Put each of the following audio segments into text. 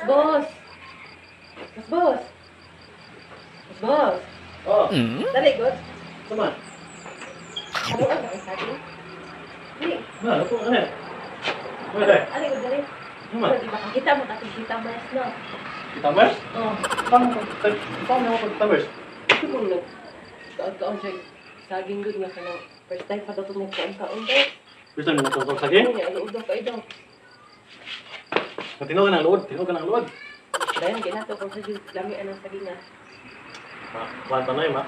Boss! Boss! Boss! Oh, Dali, Boss. sama. Ano ang saging? Dali. Ano po? Ano? Dali. Dali, dali. Sama. Di ba kakita mo natin kita mas na? Kitamers? Oo. Paano ako pag-kitamers? Ito kung kaon siya saging good nga kanang first time pa daw itong nagkaon-kaon daw. Gusto nyo natutog sa game? Ano udaw ka daw. Matino ka ng load. Tino ka ng load. Dayan, kinato kung sa lami anong saging nga. Kwanta na ma.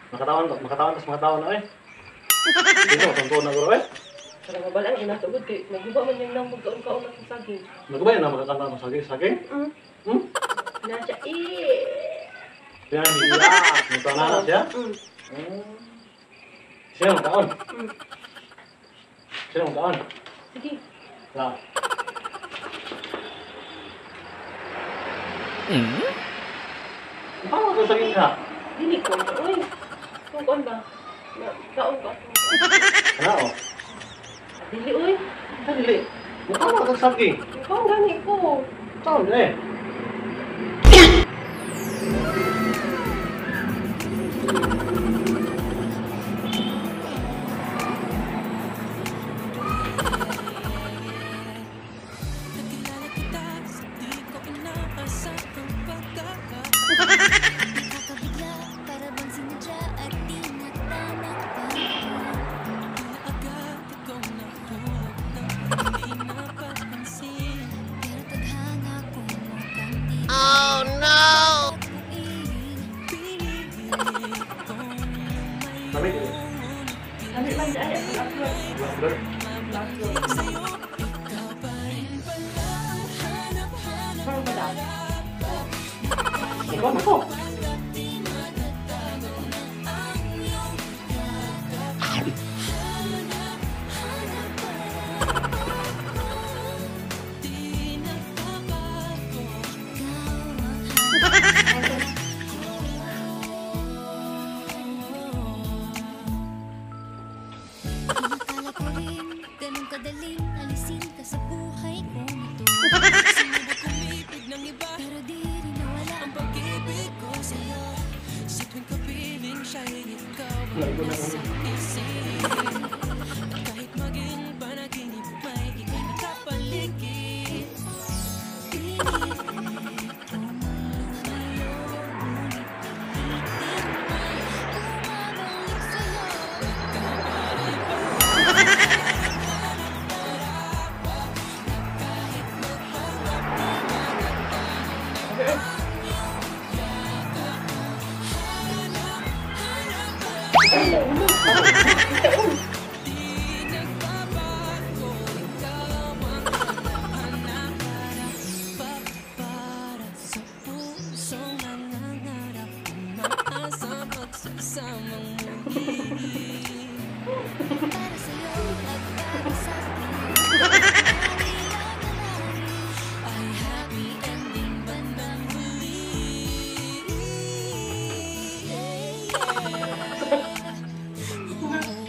Makatawan tas mga tao na eh. Dito, tungkol na guro eh. Karang mabalang inatugod kay naguba man yung nang magkaon-kaon na sa saging. Nagubay na makakanta ng saging? Nasya, Yan, iya. Ito na siya? Sino ang kaon? Sino ang kaon? Sige. Na. Paano ka saging ka? Dili ko. Uy, kung kaon ba? Kaon ka. Ano o? Dili, uy. Dali. Mukha mo ka saging. Kaon gani ko. Kaon eh. Lamig eh. Lamig man dyan. Upload. Parang ba daw? Ikaw, ako. Ganun kadaling alisin ka sa buhay ko ito. Sinubok kumipig ng iba, pero di rin nawala ang pag-ibig ko sa'yo. Sa tuwing kapiling siya'y ikaw ang nasa isip. At kahit maging panaginip, may ika'y nakapaligid. Pinilit ko man lumayo, ngunit pinilit man bumabalik sa'yo. Para sa'yo at para sa'kin ay happy ending bandang huli.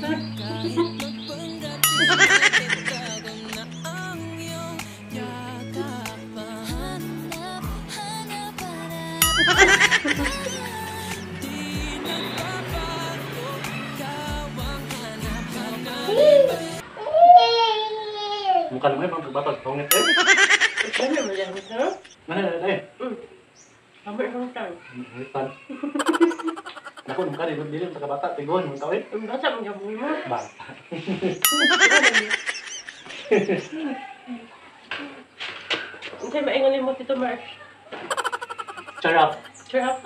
Kahit magpanggap natatagan na ang iyong yakap. Hanap, hanap, hanap. Mukha naman yung mga batag. Pangit eh. Ano mo dyan, ha? Ano? Sabi ng tang. Hulitan. Naku, nung ka rin. Dili sa kabata. Tigon. Mong tawin. Ang basa mo dyan mo. Bata. Ang sa'yo mainganin mo, Tito Mark. Charap. Cheer up.